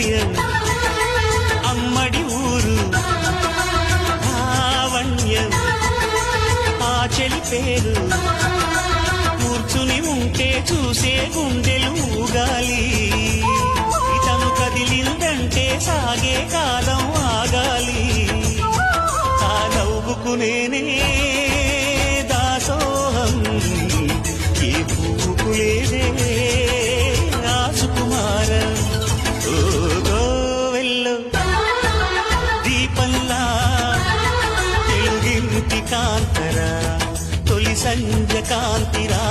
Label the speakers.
Speaker 1: హృదయం అమ్మడి ఊరు లావణ్యం ఆ చెలి పేరు కూర్చుని ఉంటే చూసే గుండెలు ఊగాలి ఇతను కదిలిందంటే సాగే కాలం ఆగాలి ఆ నవ్వుకు నేనే దాసోహం ఏ పువ్వుకు లేదే రాజకుమారం ఓ గోవెల్లో దీపంలా తెలుగింటి కాంతరా తొలి సంజ కాంతిరా